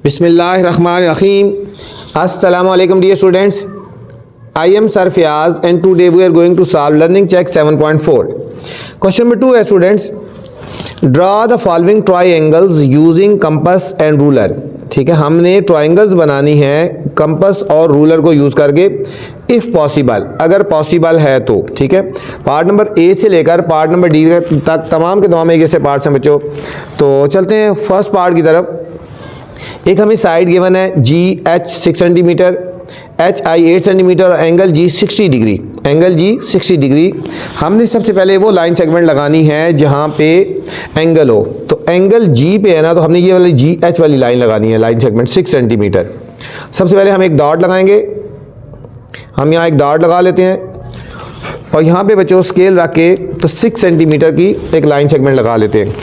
बिस्मिल्लाहिर्रहमानिर्रहीम। अस्सलामु अलैकुम dear students, I am Sir Fiaz and today we are going to solve learning check 7.4. Question number 2 है students, draw the following triangles using compass and ruler। ठीक है, हमने triangles बनानी है कंपस और रूलर को यूज़ करके, इफ़ पॉसिबल, अगर पॉसिबल है तो। ठीक है, पार्ट नंबर ए से लेकर पार्ट नंबर डी तक तमाम के तमाम एक जैसे पार्ट्स हैं बच्चों। तो चलते हैं फर्स्ट पार्ट की तरफ। एक हमें साइड गिवन है जी H 6 centimeter, H I 8 centimeter और angle G 60 degree. Angle G 60 degree. हमने सबसे पहले वो लाइन सेगमेंट लगानी है जहाँ पे एंगल हो। तो एंगल जी पे है ना, तो हमने ये वाली जी एच वाली लाइन लगानी है, लाइन सेगमेंट 6 सेंटीमीटर। सबसे पहले हम एक डॉट लगाएंगे। हम यहाँ एक डॉट लगा लेते हैं और यहाँ पे बच्चों स्केल रख के तो 6 सेंटीमीटर की एक लाइन सेगमेंट लगा लेते हैं।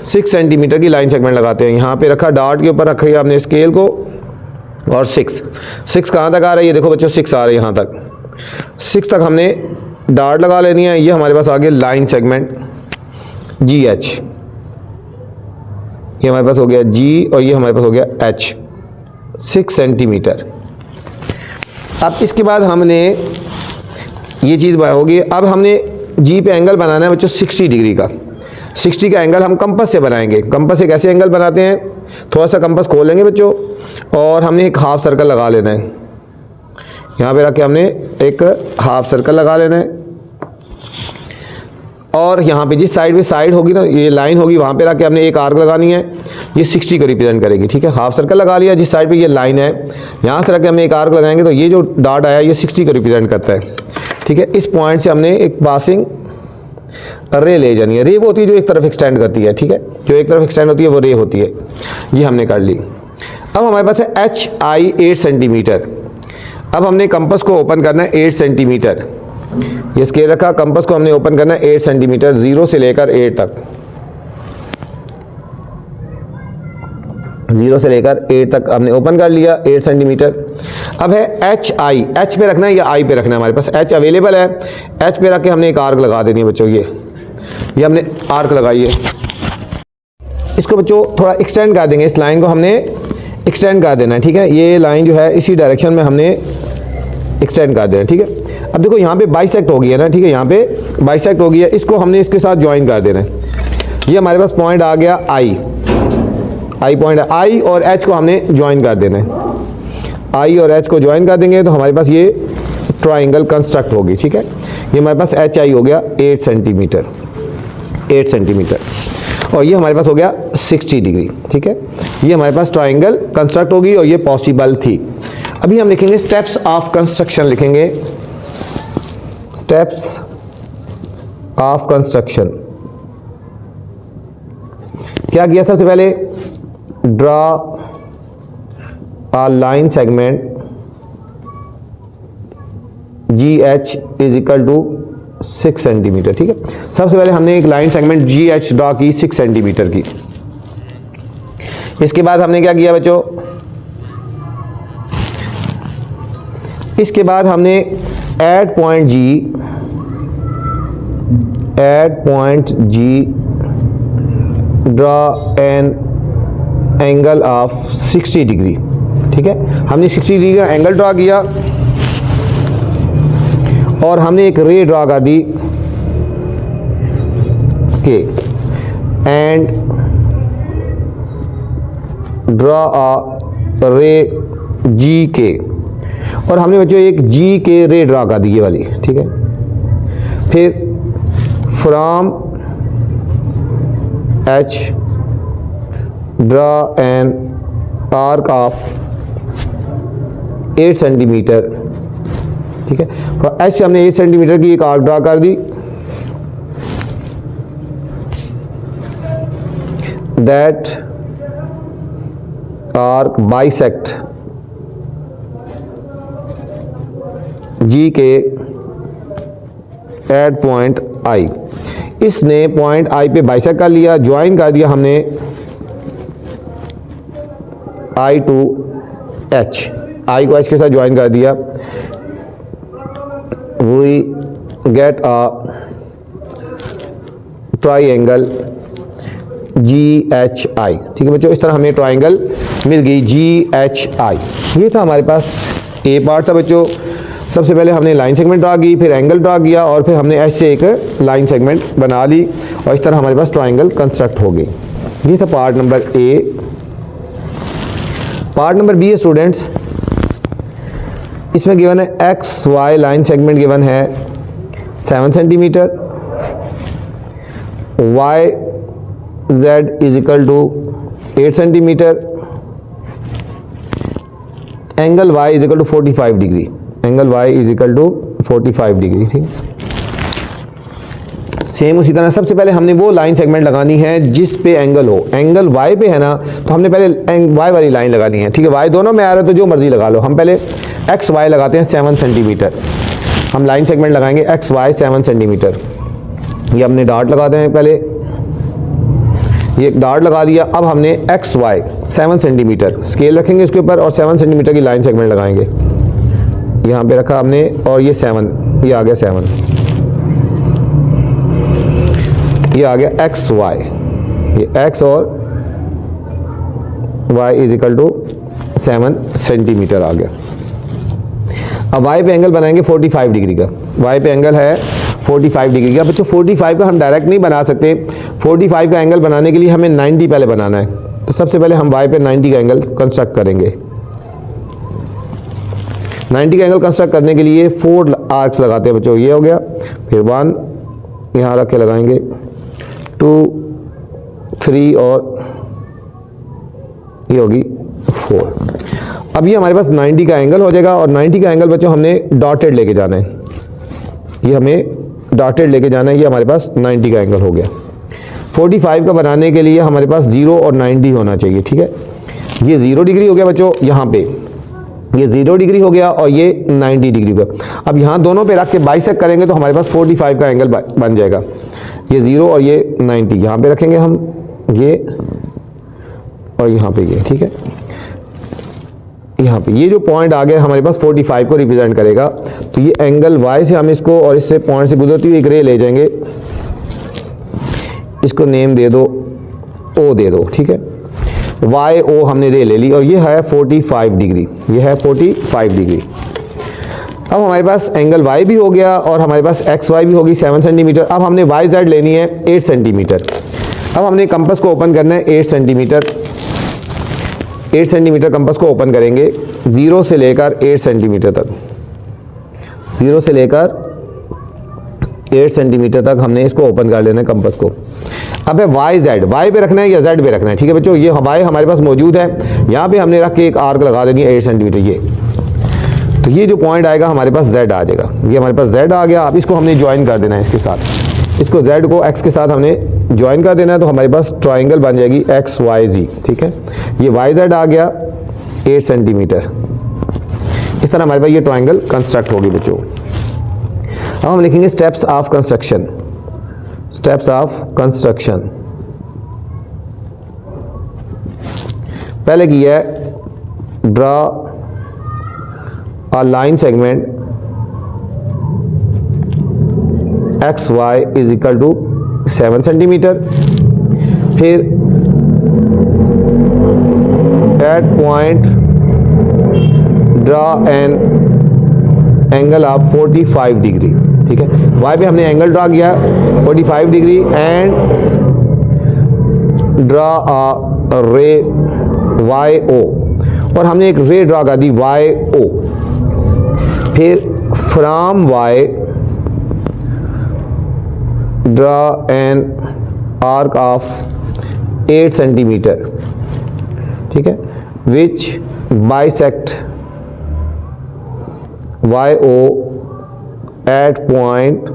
6 सेंटीमीटर की लाइन सेगमेंट लगाते हैं। यहाँ पे रखा, डॉट के ऊपर रखा है हमने स्केल को, और 6 कहाँ तक आ रही है? देखो बच्चों 6 आ रही है यहाँ तक। 6 तक हमने डॉट लगा लेनी है। ये हमारे पास आ गया लाइन सेगमेंट जी एच। ये हमारे पास हो गया जी और ये हमारे पास हो गया एच, 6 सेंटीमीटर। अब इसके बाद हमने ये चीज़ होगी। अब हमने जी पे एंगल बनाना है बच्चों 60 डिग्री का। 60 का एंगल हम कंपस से बनाएंगे। कंपस से कैसे एंगल बनाते हैं? थोड़ा सा कंपस खोलेंगे बच्चों और हमने एक हाफ सर्कल लगा लेना है। यहाँ पे रख के हमने एक हाफ सर्कल लगा लेना है और यहाँ पे जिस साइड पे साइड होगी ना, ये लाइन होगी, वहाँ पे रख के हमने एक आर्क लगानी है। ये 60 को रिप्रेजेंट करेगी। ठीक है, हाफ सर्कल लगा लिया, जिस साइड पे ये लाइन है यहाँ से रख के हमने एक आर्क लगाएंगे तो ये जो डॉट आया ये 60 को रिप्रेजेंट करता है। ठीक है, इस पॉइंट से हमने एक पासिंग रे ले जानी है। रे वो होती है जो एक तरफ एक्सटेंड करती है। ठीक है, जो एक तरफ एक्सटेंड होती है वो रे होती है। ये हमने कर ली। अब हमारे पास है एच आई 8 सेंटीमीटर। अब हमने कंपस को ओपन करना है 8 सेंटीमीटर। ये स्केल रखा, कंपस को हमने ओपन करना है 8 सेंटीमीटर, 0 से लेकर 8 तक। 0 से लेकर 8 तक हमने ओपन कर लिया, 8 सेंटीमीटर। अब है एच आई, एच पे रखना है या आई पे रखना है? हमारे पास एच अवेलेबल है। एच पे रख के हमने एक आर्क लगा देनी है बच्चों। ये हमने आर्क लगाई है। इसको बच्चों थोड़ा एक्सटेंड कर देंगे। इस लाइन को हमने एक्सटेंड कर देना है। ठीक है, ये लाइन जो है इसी डायरेक्शन में हमने एक्सटेंड कर देना है। ठीक है, अब देखो यहाँ पे बाइसेक्ट हो गई है ना। ठीक है, यहाँ पे बाइसेक्ट हो गई है, इसको हमने इसके साथ ज्वाइन कर देना है। ये हमारे पास पॉइंट आ गया आई पॉइंट। आई और एच को हमने ज्वाइन कर देना है। आई और एच को ज्वाइन कर देंगे तो हमारे पास ये ट्राइंगल कंस्ट्रक्ट होगी। ठीक है, ये हमारे पास एच आई हो गया 8 सेंटीमीटर, 8 सेंटीमीटर और ये हमारे पास हो गया 60 डिग्री। ठीक है, ये हमारे पास ट्राइंगल कंस्ट्रक्ट होगी और ये पॉसिबल थी। अभी हम लिखेंगे स्टेप्स ऑफ कंस्ट्रक्शन। लिखेंगे स्टेप्स ऑफ कंस्ट्रक्शन। क्या किया? सबसे पहले draw a line segment GH is equal to 6 centimetre. ठीक है, सबसे पहले हमने एक लाइन सेगमेंट GH ड्रॉ की 6 सेंटीमीटर की। इसके बाद हमने क्या किया बच्चों? इसके बाद हमने at point G draw an angle of 60 degree. ठीक है, हमने 60 डिग्री का एंगल ड्रा किया और हमने एक रे ड्रा कर दी के, एंड ड्रा अ रे जी के, और हमने बच्चों एक जी के रे ड्रा कर दी ये वाली। ठीक है, फिर from H draw an arc of 8 centimetre. ठीक है, एच से हमने 8 सेंटीमीटर की एक आर्क ड्रा कर दी। दैट आर्क बाइसेक्ट जी के एट पॉइंट आई। इसने पॉइंट आई पे बाइसेक्ट कर लिया, ज्वाइन कर दिया हमने आई टू एच। आई को एच के साथ ज्वाइन कर दिया। We get a triangle GHI। ठीक है बच्चों, इस तरह हमें ट्राइंगल मिल गई GHI। ये था हमारे पास ए पार्ट था बच्चों। सबसे पहले हमने लाइन सेगमेंट ड्रा की, फिर एंगल ड्रा किया और फिर हमने ऐसे एक लाइन सेगमेंट बना ली और इस तरह हमारे पास ट्राइंगल कंस्ट्रक्ट हो गई। ये था part number A. Part number B है स्टूडेंट्स, इसमें गिवन है X Y line segment given है 7 centimetre, Y Z is equal to 8 centimetre, angle Y is equal to 45 degree, angle Y is equal to 45 degree. ठीक, same उसी तरह सबसे पहले हमने वो लाइन सेगमेंट लगानी है जिस पे एंगल हो। एंगल वाई पे है ना, तो हमने पहले वाई वाली लाइन लगानी है। ठीक है, वाई दोनों में आ रहा है तो जो मर्जी लगा लो। हम पहले एक्स वाई लगाते हैं 7 सेंटीमीटर। हम लाइन सेगमेंट लगाएंगे एक्स वाई 7 सेंटीमीटर। ये हमने डार्ट लगाते हैं पहले, ये एक डार्ट लगा दिया। अब हमने एक्स वाई 7 सेंटीमीटर स्केल रखेंगे इसके ऊपर और 7 सेंटीमीटर की लाइन सेगमेंट लगाएंगे। यहाँ पे रखा हमने और ये 7, ये आ गया 7, ये आ गया एक्स वाई, ये एक्स और Y is equal to 7 centimeter आ गया। अब वाई पे एंगल बनाएंगे 45 डिग्री का। वाई पे एंगल है 45 डिग्री का। बच्चों 45 का हम डायरेक्ट नहीं बना सकते, 45 का एंगल बनाने के लिए हमें 90 पहले बनाना है। तो सबसे पहले हम वाई पे 90 का एंगल कंस्ट्रक्ट करेंगे। 90 का एंगल कंस्ट्रक्ट करने के लिए 4 आर्क्स लगाते हैं बच्चों। ये हो गया, फिर 1 यहाँ रख के लगाएंगे, 2 3 और ये होगी 4। अब ये हमारे पास 90 का एंगल हो जाएगा और 90 का एंगल बच्चों हमने डॉटेड लेके जाना है। ये हमें डॉटेड लेके जाना है। ये हमारे पास 90 का एंगल हो गया। 45 का बनाने के लिए हमारे पास 0 और 90 होना चाहिए। ठीक है, ये 0 डिग्री हो गया बच्चों, यहाँ पे ये 0 डिग्री हो गया और ये 90 डिग्री हो गया। अब यहाँ दोनों पे रख के बाइसेक्ट करेंगे तो हमारे पास 45 का एंगल बन जाएगा। ये 0 और ये 90 यहाँ पे रखेंगे हम, ये और यहाँ पे ये। ठीक है, यहाँ पे ये जो पॉइंट आ गया हमारे पास 45 को रिप्रेजेंट करेगा। तो ये एंगल वाई से हम इसको और इससे पॉइंट से गुजरती हुई एक रे ले जाएंगे, इसको नेम दे दो, ओ दे दो। ठीक है, वाई ओ हमने रे ले ली और ये है 45 डिग्री, ये है 45 डिग्री। अब हमारे पास एंगल वाई भी हो गया और हमारे पास एक्स वाई भी होगी 7 सेंटीमीटर। अब हमने वाई जेड लेनी है 8 सेंटीमीटर। अब हमने कंपास को ओपन करना है 8 सेंटीमीटर। 8 सेंटीमीटर कंपास को ओपन करेंगे 0 से लेकर 8 सेंटीमीटर तक, 0 से लेकर 8 सेंटीमीटर तक हमने इसको ओपन कर लेना है कंपास को। अब है वाई जेड, वाई पे रखना है या जेड पे रखना है। ठीक है बच्चों, ये वाई हमारे पास मौजूद है, यहाँ पे हमने रख के एक आर्क लगा देंगे 8 सेंटीमीटर। ये तो ये जो पॉइंट आएगा हमारे पास जेड आ जाएगा। ये हमारे पास जेड आ गया। अब इसको हमने ज्वाइन कर देना है इसके साथ, इसको जेड को एक्स के साथ हमने ज्वाइन कर देना है। तो हमारे पास ट्राइंगल बन जाएगी एक्स वाई जी। ठीक है, ये वाई जेड आ गया 8 सेंटीमीटर। इस तरह हमारे पास ये ट्राइंगल कंस्ट्रक्ट होगी बच्चों। अब हम लिखेंगे steps of construction. Steps of construction पहले की है, draw a line segment X Y is equal to 7 centimeter. फिर at point draw an angle of 45 degree. ठीक है, वाई पे हमने एंगल ड्रा किया 45 डिग्री एंड ड्रा अ रे वाई ओ, और हमने एक रे ड्रा कर दी वाई ओ। फिर from Y draw an arc of 8 centimetre. ठीक है, which bisect Y O at point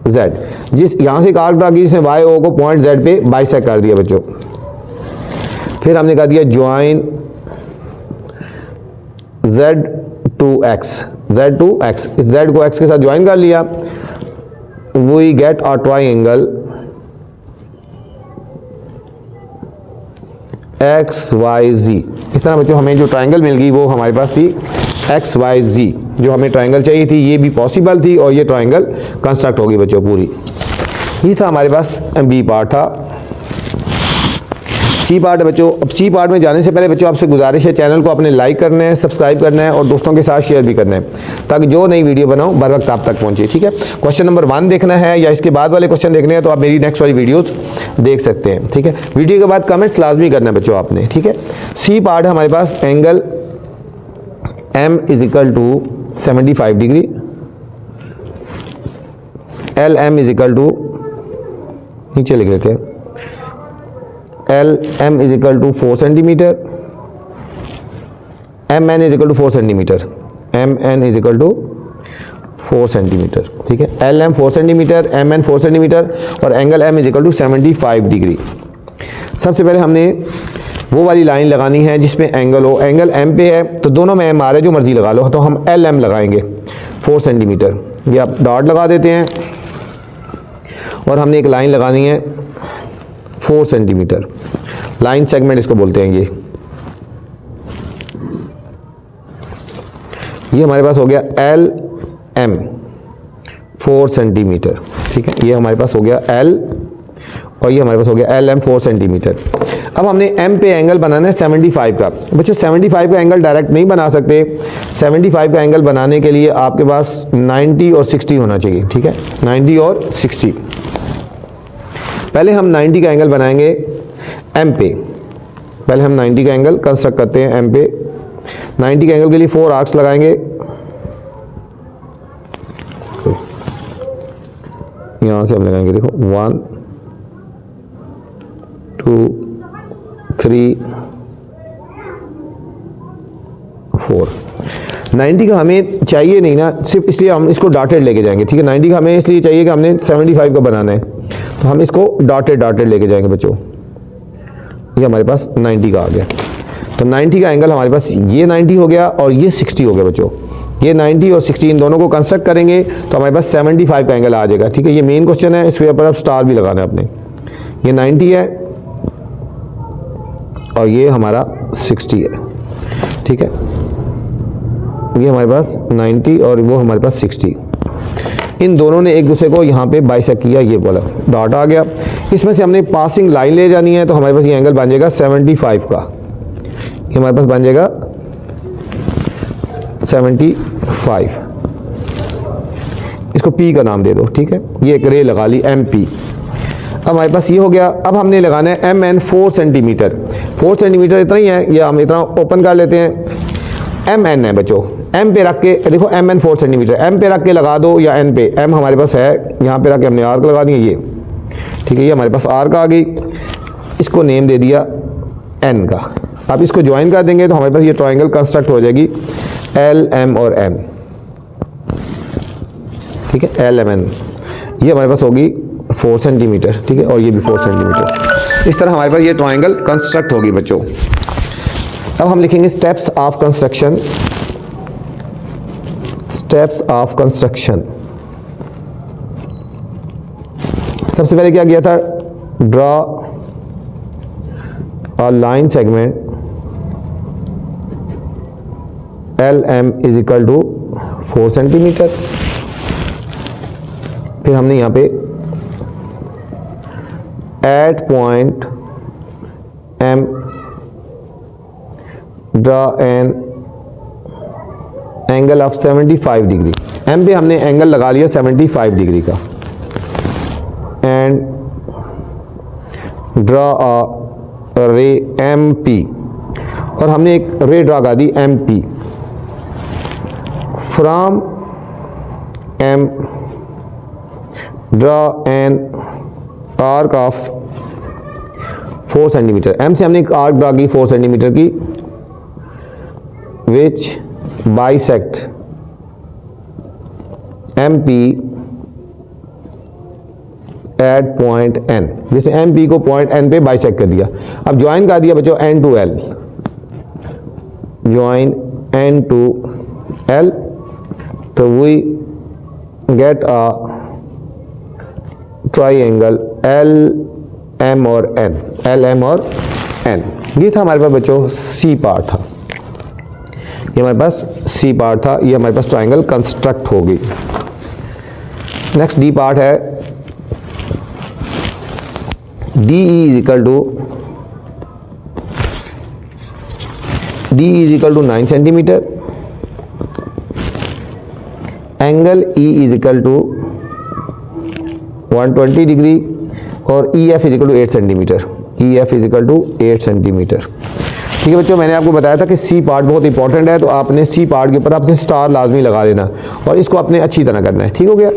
Z. जिस यहाँ से एक आर्क ड्रा की जिसने वाई ओ को पॉइंट जेड पे बाइसेक्ट कर दिया बच्चों। फिर हमने कहा दिया join Z to X, Z to X, इस जेड को एक्स के साथ ज्वाइन कर लिया। We get a triangle X Y G. इस तरह बच्चों हमें जो ट्राइंगल मिल गई वो हमारे पास थी एक्स वाई जी। जो हमें ट्राइंगल चाहिए थी ये भी पॉसिबल थी और ये ट्राइंगल कंस्ट्रक्ट होगी बच्चों पूरी। ये था हमारे पास बी पार्ट था। सी पार्ट है बच्चों। अब सी पार्ट में जाने से पहले बच्चों आपसे गुजारिश है, चैनल को अपने लाइक करना है, सब्सक्राइब करना है और दोस्तों के साथ शेयर भी करना है, ताकि जो नई वीडियो बनाऊं बर वक्त आप तक पहुंचे। ठीक है, क्वेश्चन नंबर 1 देखना है या इसके बाद वाले क्वेश्चन देखने हैं तो आप मेरी नेक्स्ट वाली वीडियोस देख सकते हैं। ठीक है, वीडियो के बाद कमेंट्स लाजमी करना है बच्चों आपने। ठीक है, सी पार्ट है हमारे पास, angle M is equal to 75 degree, L M is equal to, नीचे लिख लेते हैं, L M is equal to 4 centimeter, M N is equal to 4 centimeter, M N is equal to 4 centimeter. ठीक है, L M 4 centimeter, M N 4 centimeter और angle M is equal to 75 degree. सबसे पहले हमने वो वाली लाइन लगानी है जिसमें एंगल हो, एंगल एम पे है तो दोनों में एम आ रहा है, जो मर्जी लगा लो, तो हम एल एम लगाएंगे 4 सेंटीमीटर। ये आप डॉट लगा देते हैं और हमने एक लाइन लगानी है 4 सेंटीमीटर, लाइन सेगमेंट इसको बोलते हैं। ये हमारे पास हो गया एल एम 4 सेंटीमीटर। ठीक है, ये हमारे पास हो गया एल और ये हमारे पास हो गया एल एम 4 सेंटीमीटर। अब हमने एम पे एंगल बनाना है 75 का। बच्चों 75 का एंगल डायरेक्ट नहीं बना सकते, 75 का एंगल बनाने के लिए आपके पास 90 और 60 होना चाहिए। ठीक है, 90 और 60। पहले हम 90 का एंगल बनाएंगे एम पे, पहले हम 90 का एंगल कंस्ट्रक्ट करते हैं एम पे। 90 के एंगल के लिए 4 आर्क्स लगाएंगे, यहां से हम लगाएंगे, देखो 1 2 3 4। 90 का हमें चाहिए नहीं ना, सिर्फ इसलिए हम इसको डॉटेड लेके जाएंगे। ठीक है, 90 का हमें इसलिए चाहिए कि हमने 75 का बनाना है, तो हम इसको डॉटेड लेके जाएंगे बच्चों। ये हमारे पास 90 का आ गया, तो 90 का एंगल हमारे पास ये 90 हो गया और ये 60 हो गया बच्चों। ये 90 और 60 इन दोनों को कंस्ट्रक्ट करेंगे तो हमारे पास 75 का एंगल आ जाएगा। ठीक है, ये मेन क्वेश्चन है, इसके ऊपर अब स्टार भी लगाना है अपने। ये 90 है और ये हमारा 60 है। ठीक है, ये हमारे पास 90 और वो हमारे पास 60, इन दोनों ने एक दूसरे को यहाँ पे बाइसेक्ट किया, ये बोला डॉट आ गया। इसमें से हमने पासिंग लाइन ले जानी है, तो हमारे पास ये एंगल बन जाएगा 75 का, ये हमारे पास बन जाएगा 75। इसको P का नाम दे दो। ठीक है, ये एक रे लगा ली एम पी। अब हमारे पास ये हो गया। अब हमने लगाना है एम एन 4 सेंटीमीटर। 4 सेंटीमीटर इतना ही है, या हम इतना ओपन कर लेते हैं। एम एन है बच्चों, एम पे रख के देखो, एम एन 4 सेंटीमीटर, एम पे रख के लगा दो या एन पे, एम हमारे पास है, यहाँ पे रख के हमने आर्क लगा दिया ये। ठीक है, ये हमारे पास आर्क आ गई, इसको नेम दे दिया एन का। अब इसको ज्वाइन कर देंगे तो हमारे पास ये ट्रायंगल कंस्ट्रक्ट हो जाएगी एल एम और एम। ठीक है, एल एम एन, ये हमारे पास होगी 4 सेंटीमीटर। ठीक है, और ये भी 4 सेंटीमीटर। इस तरह हमारे पास ये ट्रायंगल कंस्ट्रक्ट होगी बच्चों। अब हम लिखेंगे steps of construction. Steps of construction, सबसे पहले क्या किया था, draw a line segment L M is equal to 4 centimetre. फिर हमने यहाँ पे at point M draw an angle of 75 degree. M पे हमने एंगल लगा लिया 75 डिग्री का। एंड ड्रॉ अ रे एम पी, और हमने एक रे ड्रॉ कर दी M P from M. Draw an arc of 4 centimeter. एम से हमने एक आर्क ड्रॉ की 4 सेंटीमीटर की, which bisect M P at point N. जैसे एम पी को पॉइंट एन पे बाइसेक्ट कर दिया। अब ज्वाइन कर दिया बच्चों N to L, join N to L, तो we get a triangle L M और एन, एल एम और एन। ये था हमारे पास बच्चों सी पार्ट था, ये हमारे पास सी पार्ट था, ये हमारे पास ट्राइंगल कंस्ट्रक्ट होगी। नेक्स्ट डी पार्ट है, D E is equal to D is equal to 9 centimeter, angle E is equal to 120 degree और E F is equal to 8 centimetre, E F is equal to 8 centimetre. ठीक है बच्चों, मैंने आपको बताया था कि सी पार्ट बहुत इंपॉर्टेंट है, तो आपने सी पार्ट के ऊपर आपने स्टार लाजमी लगा लेना और इसको आपने अच्छी तरह करना है। ठीक हो गया।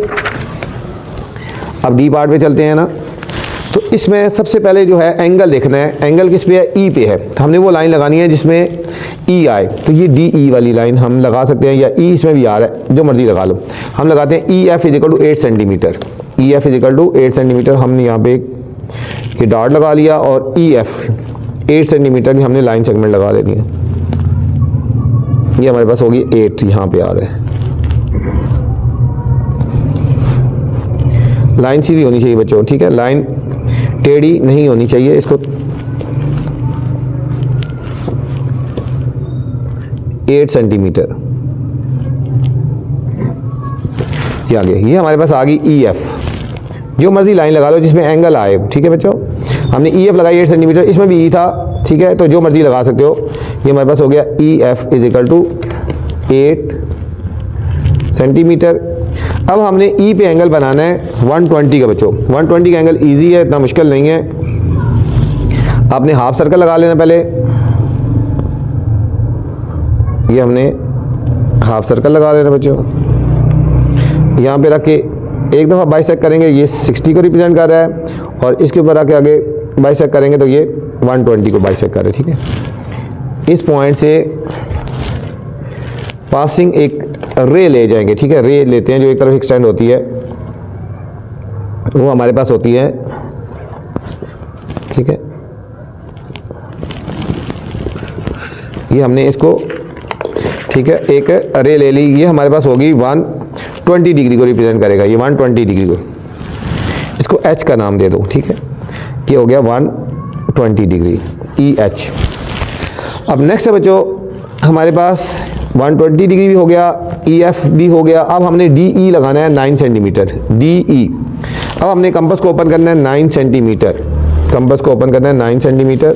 अब डी पार्ट पे चलते हैं ना, तो इसमें सबसे पहले जो है एंगल देखना है। एंगल किस पे है? ई पे है। तो हमने वो लाइन लगानी है जिसमें ई आए, तो ये डी ई वाली लाइन हम लगा सकते हैं, या ई इसमें भी आ रहा है, जो मर्जी लगा लो। हम लगाते हैं E F is equal to 8 centimetre, E F is equal to 8 centimetre. हमने यहाँ पे ये डॉट लगा लिया और ई एफ 8 सेंटीमीटर की हमने लाइन सेगमेंट लगा देनी है। ये हमारे पास होगी 8, यहाँ पे आ रहा है। लाइन सीधी होनी चाहिए बच्चों, ठीक है, लाइन टेढ़ी नहीं होनी चाहिए। इसको 8 सेंटीमीटर ये आ गया। ये हमारे पास आ गई ई एफ, जो मर्जी लाइन लगा लो जिसमें एंगल आए। ठीक है बच्चों, हमने ई एफ लगाई 8 सेंटीमीटर, इसमें भी ई था, ठीक है, तो जो मर्जी लगा सकते हो। ये हमारे पास हो गया E F is equal to 8 centimetre. अब हमने ई पे एंगल बनाना है 120 का बच्चों। 120 का एंगल इजी है, इतना मुश्किल नहीं है। आपने हाफ सर्कल लगा लेना पहले, ये हमने हाफ सर्कल लगा लेना बच्चों। यहाँ पे रख के एक दफ़ा बाइसेक्ट करेंगे, ये 60 को रिप्रेजेंट कर रहा है, और इसके ऊपर आके आगे बाइसेक्ट करेंगे तो ये 120 को बाइसेक्ट कर रहे हैं। ठीक है, इस पॉइंट से पासिंग एक रे ले जाएंगे। ठीक है, रे लेते हैं जो एक तरफ एक्सटेंड होती है, वो हमारे पास होती है। ठीक है, ये हमने इसको, ठीक है, एक रे ले ली। ये हमारे पास होगी 120 डिग्री को रिप्रेजेंट करेगा, ये 120 डिग्री को। इसको एच का नाम दे दो। ठीक है, ये हो गया 120 डिग्री, ई एच। अब नेक्स्ट है बच्चों हमारे पास 120 डिग्री भी हो गया, ई एफ भी हो गया। अब हमने डी ई लगाना है 9 सेंटीमीटर, डी ई। अब हमने कंपास को ओपन करना है 9 सेंटीमीटर, कंपास को ओपन करना है 9 सेंटीमीटर।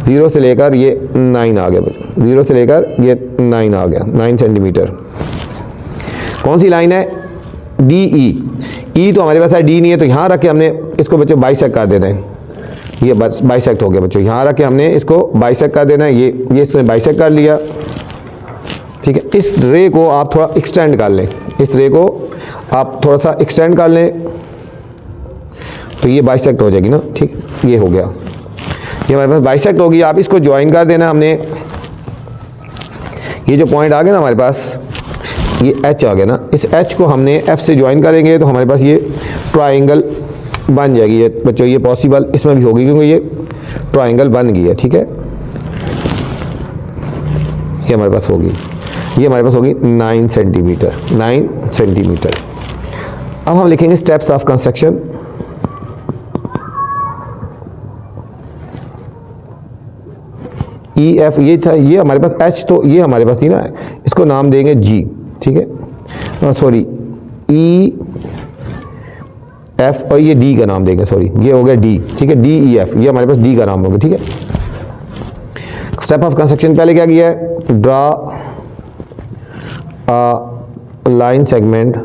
0 से लेकर ये 9 आ गया, 0 से लेकर ये 9 आ गया, 9 सेंटीमीटर। कौन सी लाइन है? डी ई। ई तो हमारे पास है, डी नहीं है, तो यहाँ रख के हमने इसको बच्चों बाइसेक्ट कर देना है। ये बस बाइसेक्ट हो गया बच्चों, यहाँ रख के हमने इसको बाइसेक्ट कर देना है। ये इसने बाइसेक्ट कर लिया। ठीक है, इस रे को आप थोड़ा एक्सटेंड कर लें, इस रे को आप थोड़ा सा एक्सटेंड कर लें तो ये बाइसेक्ट हो जाएगी ना। ठीक, ये हो गया, ये हमारे पास बाइसेक्ट होगी। आप इसको ज्वाइन कर देना। हमने ये जो पॉइंट आ गया ना हमारे पास, ये एच आ गया ना, इस एच को हमने एफ से ज्वाइन करेंगे तो हमारे पास ये ट्राइंगल बन जाएगी। ये बच्चों ये पॉसिबल इसमें भी होगी क्योंकि ये ट्राइंगल बन गई है। ठीक है, ये हमारे पास होगी, ये हमारे पास होगी 9 सेंटीमीटर, 9 सेंटीमीटर। अब हम लिखेंगे steps of construction. E F ये था, ये हमारे पास एच, तो ये हमारे पास थी ना, इसको नाम देंगे जी। ठीक है, सॉरी ई एफ, और ये डी का नाम देंगे, सॉरी ये हो गया डी। ठीक है, डी ई एफ, ये हमारे पास डी का नाम होगा। ठीक है, स्टेप ऑफ कंस्ट्रक्शन पहले क्या किया है? Draw a line segment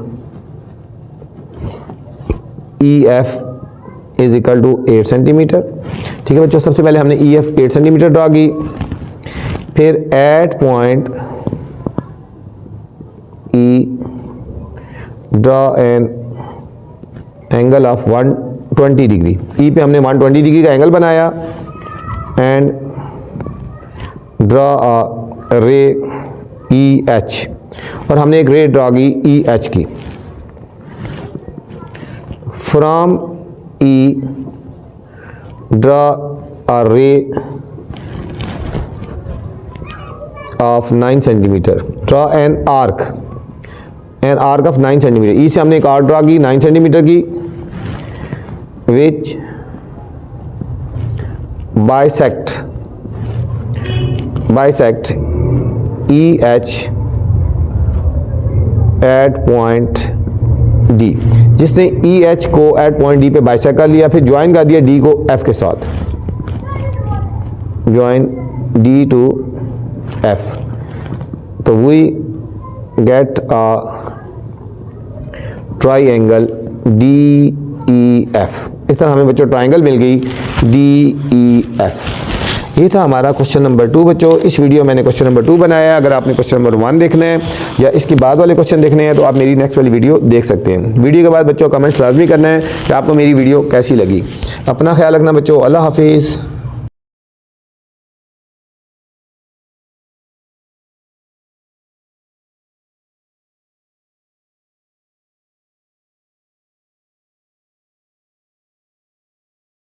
E F is equal to 8 centimetre. ठीक है बच्चों, सबसे पहले हमने ई एफ 8 सेंटीमीटर ड्रा की, फिर at point E draw an angle of 120 degree. E पे हमने 120 डिग्री का एंगल बनाया एंड ड्रा अ रे ई एच, और हमने एक रे ड्रा की ई एच की। From E draw a ray of 9 centimeter, draw an arc of 9 centimeter. E से हमने एक आर्क ड्रा की 9 सेंटीमीटर की, which bisect E H at point D, जिसने ई एच को एट पॉइंट डी पे बाइसेक्ट कर लिया, फिर ज्वाइन कर दिया डी को एफ के साथ, ज्वाइन D to F, तो we get a triangle DEF। इस तरह हमें बच्चों ट्राइंगल मिल गई DEF। ये था हमारा क्वेश्चन नंबर 2 बच्चों। इस वीडियो में मैंने क्वेश्चन नंबर 2 बनाया है। अगर आपने क्वेश्चन नंबर 1 देखना है या इसके बाद वाले क्वेश्चन देखने हैं तो आप मेरी नेक्स्ट वाली वीडियो देख सकते हैं। वीडियो के बाद बच्चों कमेंट्स लाजमी करना है कि आपको मेरी वीडियो कैसी लगी। अपना ख्याल रखना बच्चों। अल्लाह हाफिज़।